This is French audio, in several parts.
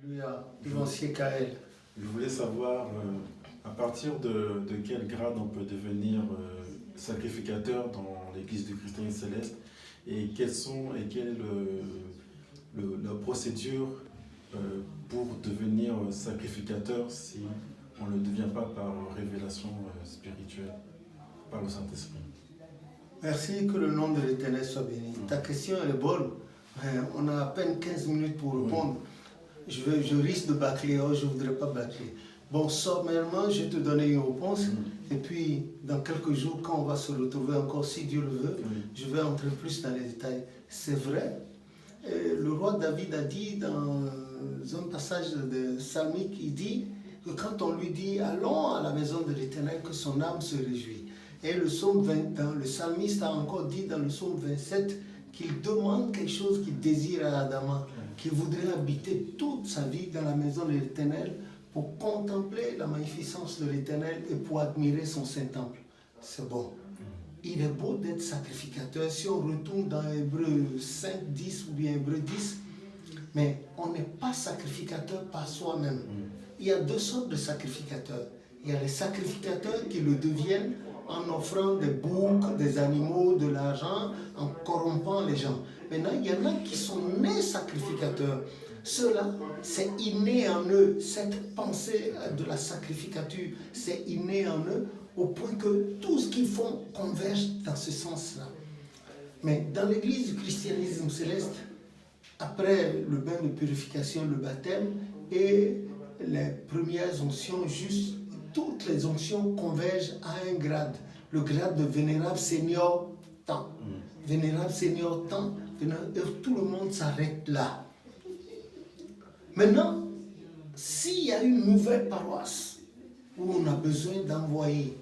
Alléluia. Vivons Kael. Je voulais savoir à partir de quel grade on peut devenir sacrificateur dans l'Église du Christ Céleste et quelle est la procédure pour devenir sacrificateur si on ne le devient pas par révélation spirituelle, par le Saint-Esprit. Merci, que le nom de l'Éternel soit béni. Ta question elle est bonne. On a à peine 15 minutes pour répondre. Je risque de bâcler, je ne voudrais pas bâcler. Bon, sommairement, je vais te donner une réponse. Et puis, dans quelques jours, quand on va se retrouver encore, si Dieu le veut, je vais entrer plus dans les détails. C'est vrai, le roi David a dit dans un passage de psalmique, il dit que quand on lui dit « Allons à la maison de l'Éternel », que son âme se réjouit. Et le psalmiste a encore dit dans le psaume 27 qu'il demande quelque chose qu'il désire à Adama, qu'il voudrait habiter toute sa vie dans la maison de l'Éternel pour contempler la magnificence de l'Éternel et pour admirer son Saint-Temple. C'est bon. Il est beau d'être sacrificateur. Si on retourne dans Hébreux 5, 10 ou bien Hébreux 10, mais on n'est pas sacrificateur par soi-même. Il y a deux sortes de sacrificateurs. Il y a les sacrificateurs qui le deviennent en offrant des boucs, des animaux, de l'argent, en corrompant les gens. Maintenant, il y en a qui sont nés sacrificateurs. Ceux-là, c'est inné en eux. Cette pensée de la sacrificature, c'est inné en eux, au point que tout ce qu'ils font converge dans ce sens-là. Mais dans l'église du christianisme céleste, après le bain de purification, le baptême et les premières onctions, juste toutes les onctions convergent à un grade, le grade de vénérable seigneur temps. Vénérable seigneur temps, tout le monde s'arrête là. Maintenant, s'il y a une nouvelle paroisse où on a besoin d'envoyer,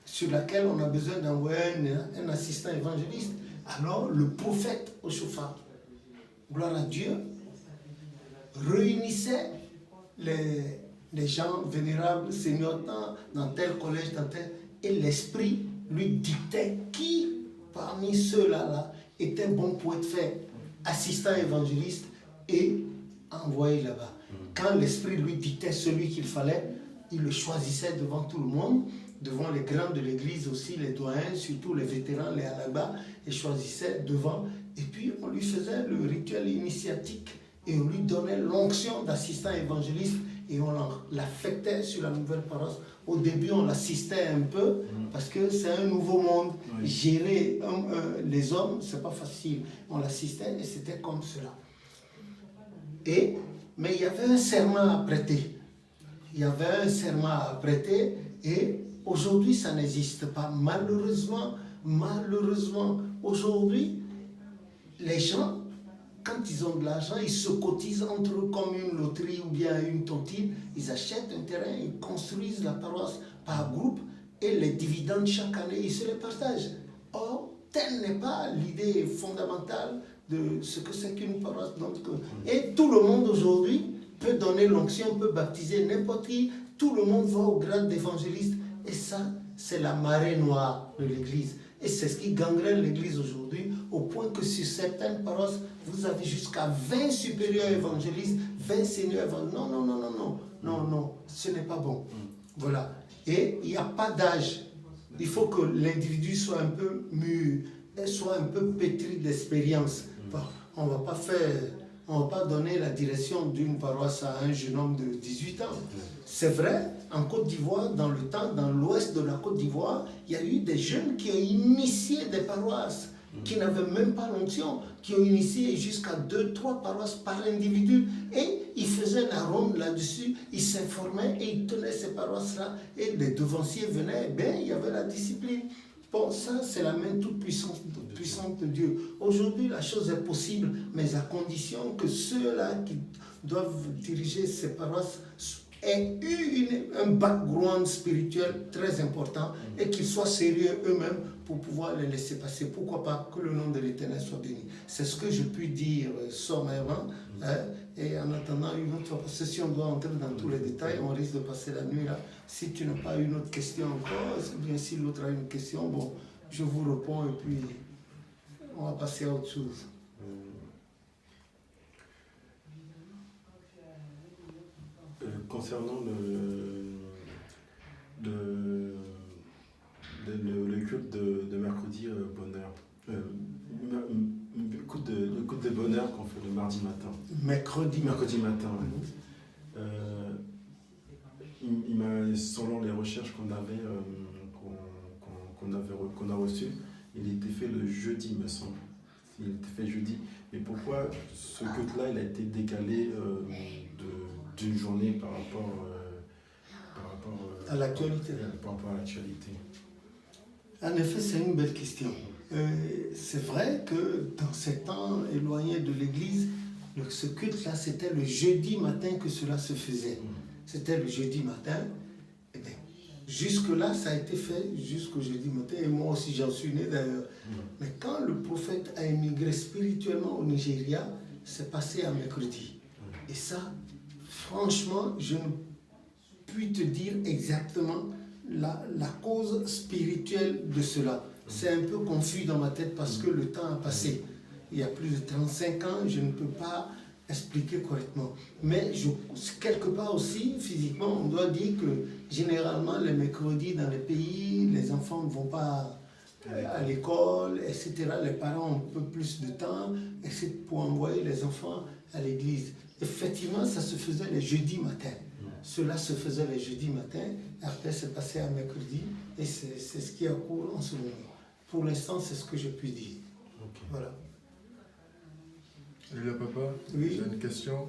sur laquelle on a besoin d'envoyer un assistant évangéliste, alors le prophète au chauffard, gloire à Dieu, réunissait les gens vénérables, seigneur dans tel collège, dans tel, et l'esprit lui dictait qui parmi ceux-là était bon pour être fait assistant évangéliste et envoyé là-bas. Quand l'esprit lui dictait celui qu'il fallait, il le choisissait devant tout le monde, devant les grands de l'église aussi, les doyens, surtout les vétérans, les alabas, et choisissait devant, et puis on lui faisait le rituel initiatique et on lui donnait l'onction d'assistant évangéliste et on l'affectait sur la nouvelle paroisse. Au début, on l'assistait un peu parce que c'est un nouveau monde. Gérer les hommes, c'est pas facile. On l'assistait et c'était comme cela. Mais il y avait un serment à prêter. Il y avait un serment à prêter et aujourd'hui, ça n'existe pas. Malheureusement, aujourd'hui, les gens, quand ils ont de l'argent, ils se cotisent entre eux comme une loterie ou bien une tontine. Ils achètent un terrain, ils construisent la paroisse par groupe et les dividendes chaque année, ils se les partagent. Or, telle n'est pas l'idée fondamentale de ce que c'est qu'une paroisse. Donc, et tout le monde aujourd'hui peut donner l'onction, peut baptiser n'importe qui. Tout le monde va au grade d'évangéliste. Et ça, c'est la marée noire de l'Église. Et c'est ce qui gangrène l'Église aujourd'hui, au point que sur certaines paroisses, vous avez jusqu'à 20 supérieurs évangélistes, 20 seigneurs évangélistes. Non, ce n'est pas bon. Voilà. Et il n'y a pas d'âge. Il faut que l'individu soit un peu mûr, soit un peu pétri d'expérience. Bon, on ne va pas donner la direction d'une paroisse à un jeune homme de 18 ans. C'est vrai, en Côte d'Ivoire, dans l'ouest de la Côte d'Ivoire, il y a eu des jeunes qui ont initié des paroisses, qui n'avaient même pas l'onction, qui ont initié jusqu'à 2-3 paroisses par individu. Et ils faisaient la ronde là-dessus, ils s'informaient et ils tenaient ces paroisses-là. Et les devanciers venaient, il y avait la discipline. Bon, ça, c'est la main toute puissante de Dieu. Aujourd'hui, la chose est possible, mais à condition que ceux-là qui doivent diriger ces paroisses aient eu un background spirituel très important et qu'ils soient sérieux eux-mêmes pour pouvoir les laisser passer. Pourquoi pas que le nom de l'Éternel soit béni. C'est ce que je puis dire sommairement. Et en attendant une autre fois, parce que si on doit entrer dans tous les détails, on risque de passer la nuit là. Si tu n'as pas une autre question encore, ou bien si l'autre a une question, bon, je vous réponds et puis on va passer à autre chose. concernant le culte de mercredi bonheur, le culte de bonheur qu'on fait le mardi matin. Mercredi matin, ouais. Selon les recherches qu'on a reçues, il était fait le jeudi, me semble. Il était fait jeudi. Mais pourquoi ce culte-là, il a été décalé d'une journée par rapport à l'actualité? En effet, c'est une belle question. C'est vrai que dans ces temps éloignés de l'église, ce culte-là, c'était le jeudi matin que cela se faisait. C'était le jeudi matin. Et bien, jusque-là, ça a été fait jusqu'au jeudi matin. Et moi aussi, j'en suis né d'ailleurs. Mais quand le prophète a émigré spirituellement au Nigeria, c'est passé à mercredi. Et ça, franchement, je ne puis te dire exactement la cause spirituelle de cela. C'est un peu confus dans ma tête parce que le temps a passé. Il y a plus de 35 ans, je ne peux pas expliquer correctement. Mais quelque part aussi, physiquement, on doit dire que généralement, les mercredis dans les pays, les enfants ne vont pas à l'école, etc. Les parents ont un peu plus de temps pour envoyer les enfants à l'église. Effectivement, ça se faisait les jeudis matins. Cela se faisait les jeudis matins, après c'est passé à mercredi, et c'est ce qui est en cours en ce moment. Pour l'instant, c'est ce que je puis dire. Okay. Voilà. Léla Papa, oui. J'ai une question.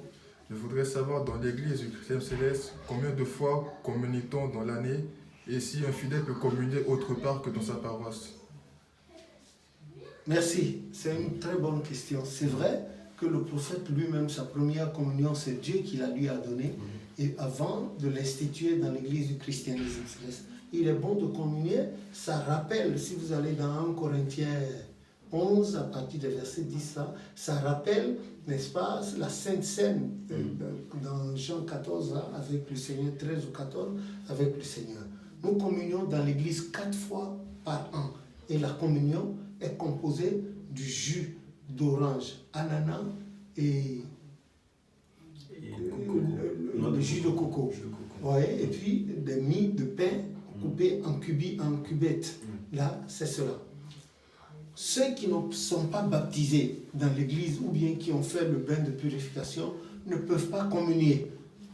Je voudrais savoir, dans l'église du Christian Céleste, combien de fois communie-t-on dans l'année, et si un fidèle peut communier autre part que dans sa paroisse? Merci, c'est une très bonne question. C'est vrai que le prophète lui-même, sa première communion, c'est Dieu qui la lui a donnée. Et avant de l'instituer dans l'église du christianisme céleste, il est bon de communier. Ça rappelle, si vous allez dans 1 Corinthiens 11, à partir du verset 10, ça rappelle, n'est-ce pas, la Sainte Seine dans Jean 14, avec le Seigneur, 13 ou 14, avec le Seigneur. Nous communions dans l'église 4 fois par an. Et la communion est composée du jus d'orange, ananas et le jus de coco. Ouais, et puis des mie de pain coupés en cubettes. Là, c'est cela. Ceux qui ne sont pas baptisés dans l'église ou bien qui ont fait le bain de purification ne peuvent pas communier.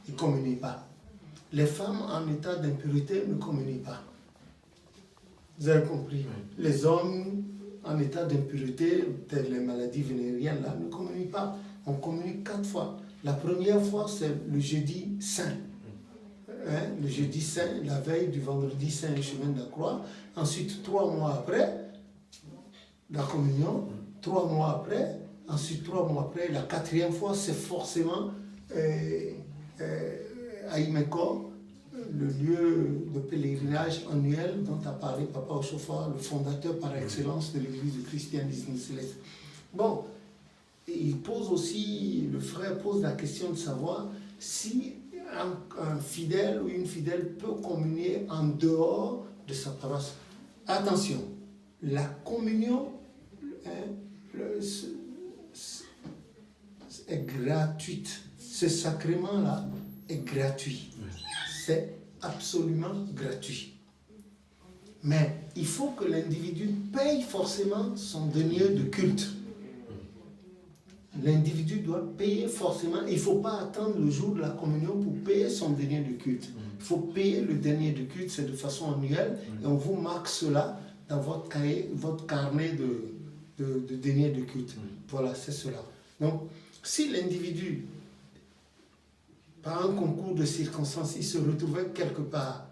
Ils ne communient pas. Les femmes en état d'impureté ne communient pas. Vous avez compris? Les hommes en état d'impureté, telles les maladies vénériennes, là, ne communient pas. On communie 4 fois. La première fois, c'est le jeudi saint. Le jeudi saint, la veille du vendredi saint, le chemin de la croix. Ensuite, 3 mois après, la communion. 3 mois après. Ensuite, 3 mois après. La 4e fois, c'est forcément à Imeko, le lieu de pèlerinage annuel dont a parlé Papa Ochofa, le fondateur par excellence de l'église du christianisme céleste. Bon, il pose aussi, le frère pose la question de savoir si un fidèle ou une fidèle peut communier en dehors de sa paroisse. Attention, la communion est gratuite. Ce sacrement-là est gratuit. C'est absolument gratuit. Mais il faut que l'individu paye forcément son denier de culte. L'individu doit payer forcément. Il ne faut pas attendre le jour de la communion pour payer son denier de culte. Il faut payer le denier de culte, c'est de façon annuelle, et on vous marque cela dans votre cahier, votre carnet de denier de culte. Voilà, c'est cela. Donc, si l'individu, par un concours de circonstances, il se retrouvait quelque part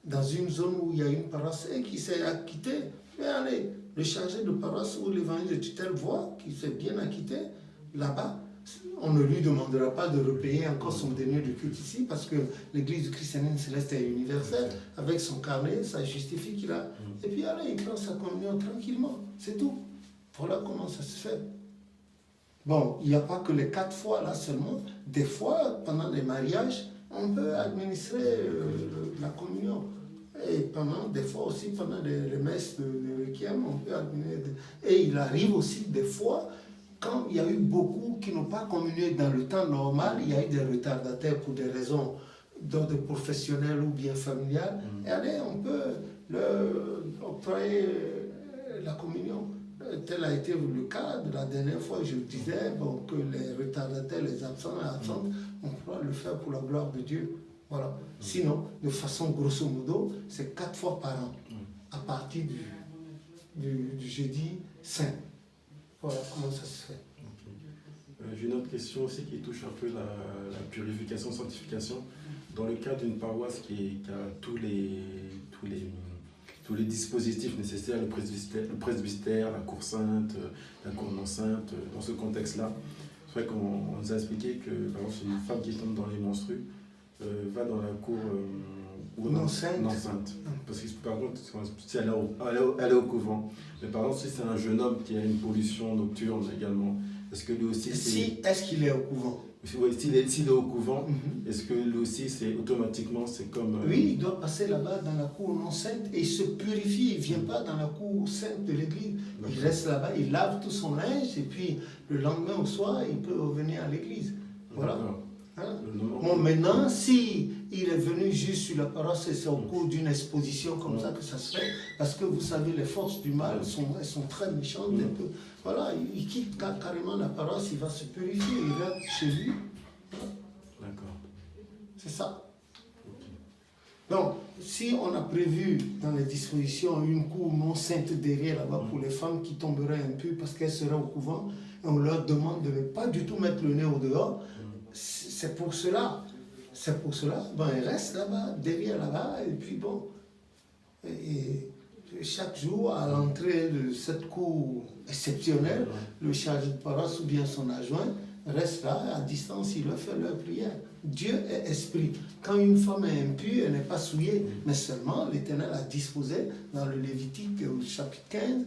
dans une zone où il y a une paroisse et qui s'est acquitté, mais allez, le chargé de paroisse ou l'évangile de tutelle voit qu'il s'est bien acquitté là-bas, on ne lui demandera pas de repayer encore son denier de culte ici parce que l'église du christianisme céleste est universelle. Avec son carnet, ça justifie qu'il a. Et puis allez, il prend sa communion tranquillement, c'est tout. Voilà comment ça se fait. Bon, il n'y a pas que les 4 fois là seulement. Des fois, pendant les mariages, on peut administrer la communion. Et des fois aussi, pendant les messes de requiem, on peut administrer. Et il arrive aussi des fois, quand il y a eu beaucoup qui n'ont pas communié dans le temps normal, il y a eu des retardataires pour des raisons d'ordre professionnel ou bien familial, et allez, on peut leur octroyer la communion. Tel a été le cas de la dernière fois, je disais que les retardataires, les absents et absentes, on pourra le faire pour la gloire de Dieu. Voilà. Sinon, de façon grosso modo, c'est 4 fois par an, à partir du jeudi saint. Voilà comment ça se fait. J'ai une autre question aussi qui touche un peu la purification, sanctification. Dans le cas d'une paroisse qui a tous les dispositifs nécessaires, le presbytère, la cour sainte, la cour non sainte, dans ce contexte-là, c'est vrai qu'on nous a expliqué que, par exemple, une femme qui tombe dans les menstrues va dans la cour non sainte. Parce que, par contre, si elle est au couvent, mais par exemple, si c'est un jeune homme qui a une pollution nocturne également, est-ce que lui aussi est-ce qu'il est au couvent? Oui, s'il est au couvent, est-ce que lui aussi, automatiquement, c'est comme... Oui, il doit passer là-bas dans la cour non sainte et il se purifie. Il ne vient pas dans la cour sainte de l'église. Il reste là-bas, il lave tout son linge et puis le lendemain au soir, il peut revenir à l'église. Voilà. Hein? Bon, maintenant, si il est venu juste sur la paroisse et c'est au cours d'une exposition comme ça que ça se fait, parce que vous savez, les forces du mal elles sont très méchantes. Voilà, il quitte carrément la paroisse, il va se purifier, il va chez lui. D'accord. C'est ça. Donc, si on a prévu dans les dispositions une cour non sainte derrière là-bas pour les femmes qui tomberaient impures parce qu'elles seraient au couvent, et on leur demande de ne pas du tout mettre le nez au dehors, c'est pour cela. C'est pour cela, ils restent là-bas, derrière là-bas, et puis bon. Et chaque jour, à l'entrée de cette cour exceptionnelle, le chargé de paroisse ou bien son adjoint reste là, à distance, il leur fait leur prière. Dieu est esprit. Quand une femme est impure, elle n'est pas souillée, mais seulement l'Éternel a disposé dans le Lévitique au chapitre 15,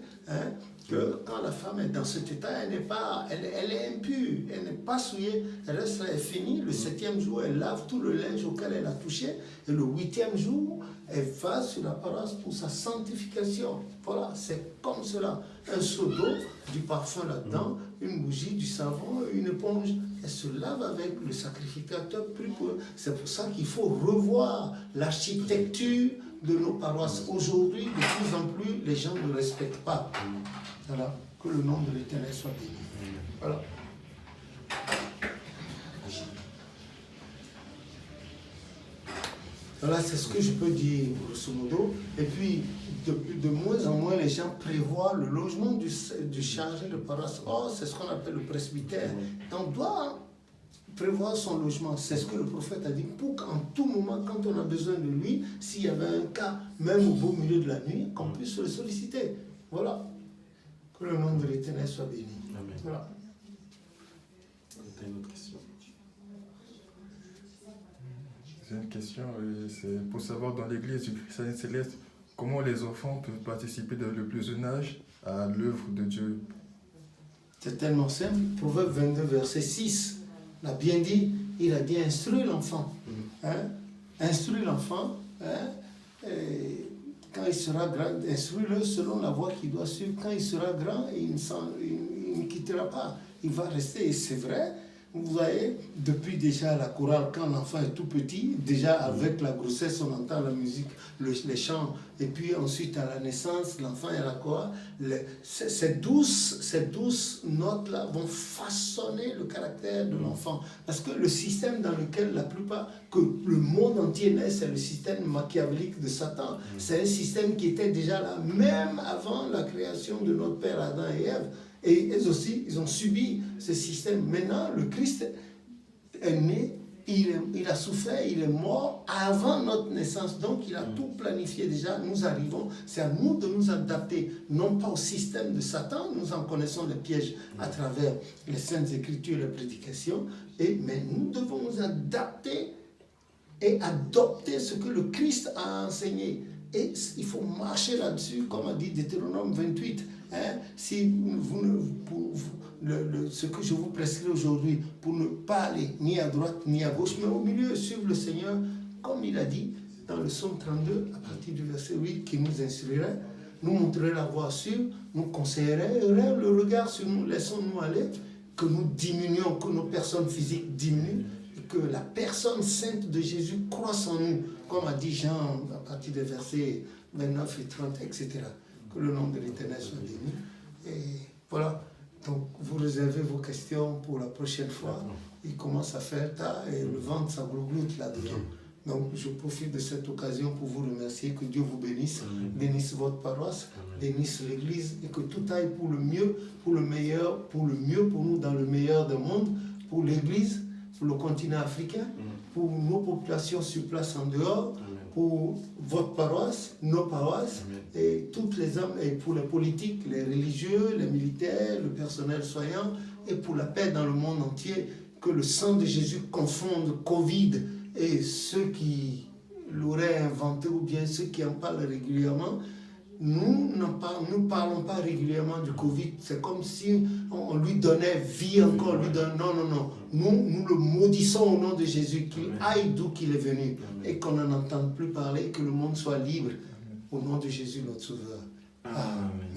que quand la femme est dans cet état, elle est impure, elle n'est pas souillée, elle reste là, elle finit. Le 7e jour, elle lave tout le linge auquel elle a touché, et le 8e jour, elle va sur la paroisse pour sa sanctification. Voilà, c'est comme cela. Un seau d'eau, du parfum là-dedans, une bougie, du savon, une éponge. Elle se lave avec le sacrificateur plus pur. C'est pour ça qu'il faut revoir l'architecture de nos paroisses. Aujourd'hui, de plus en plus, les gens ne respectent pas. Voilà. Que le nom de l'Éternel soit béni. Voilà. Voilà, c'est ce que je peux dire, grosso modo. Et puis, de moins en moins, les gens prévoient le logement du chargé de paroisse. Oh, c'est ce qu'on appelle le presbytère. On doit prévoir son logement. C'est ce que le prophète a dit, pour qu'en tout moment, quand on a besoin de lui, s'il y avait un cas, même au beau milieu de la nuit, qu'on puisse le solliciter. Voilà. Que le nom de l'Éternel soit béni. Amen. Voilà. T'as une autre question? J'ai une question, c'est pour savoir dans l'église du Christ Céleste, comment les enfants peuvent participer dès le plus jeune âge à l'œuvre de Dieu. C'est tellement simple. Proverbe 22, verset 6, l'a bien dit, il a dit instruis l'enfant. Instruis l'enfant, et quand il sera grand, instruis-le selon la voie qu'il doit suivre. Quand il sera grand, il ne quittera pas. Il va rester, et c'est vrai. Vous voyez, depuis déjà la chorale, quand l'enfant est tout petit, déjà avec la grossesse, on entend la musique, les chants, et puis ensuite à la naissance, l'enfant est à la chorale. Ces douces notes-là vont façonner le caractère de l'enfant. Parce que le système dans lequel la plupart, que le monde entier naît, c'est le système machiavélique de Satan. C'est un système qui était déjà là, même avant la création de notre père Adam et Ève. Et eux aussi, ils ont subi ce système. Maintenant, le Christ est né, il a souffert, il est mort avant notre naissance. Donc, il a tout planifié déjà. Nous arrivons, c'est à nous de nous adapter, non pas au système de Satan. Nous en connaissons les pièges à travers les Saintes Écritures et les prédications. Mais nous devons nous adapter et adopter ce que le Christ a enseigné. Et il faut marcher là-dessus, comme a dit Deutéronome 28. Si ce que je vous prescris aujourd'hui, pour ne pas aller ni à droite ni à gauche, mais au milieu, suivre le Seigneur, comme il a dit dans le psaume 32, à partir du verset 8, qui nous instruirait, nous montrerait la voie sûre, nous conseillerait, le regard sur nous, laissons-nous aller, que nous diminuions, que nos personnes physiques diminuent, et que la personne sainte de Jésus croisse en nous, comme a dit Jean à partir des versets 29 et 30, etc. Que le nom de l'Éternel soit béni. Et voilà, donc vous réservez vos questions pour la prochaine fois. Il commence à faire tard et le ventre ça glougloute là-dedans. Donc je profite de cette occasion pour vous remercier, que Dieu vous bénisse, bénisse votre paroisse, bénisse l'Église et que tout aille pour le mieux, pour le meilleur, pour le mieux pour nous dans le meilleur des mondes, pour l'Église, pour le continent africain, pour nos populations sur place en dehors, pour votre paroisse, nos paroisses, et toutes les hommes, et pour les politiques, les religieux, les militaires, le personnel soignant, et pour la paix dans le monde entier, que le sang de Jésus confonde Covid et ceux qui l'auraient inventé ou bien ceux qui en parlent régulièrement. Nous ne parlons pas régulièrement du Covid. C'est comme si on lui donnait vie encore. Non. Nous le maudissons au nom de Jésus, qu'il aille d'où qu'il est venu et qu'on n'en entende plus parler, que le monde soit libre au nom de Jésus notre Sauveur. Amen.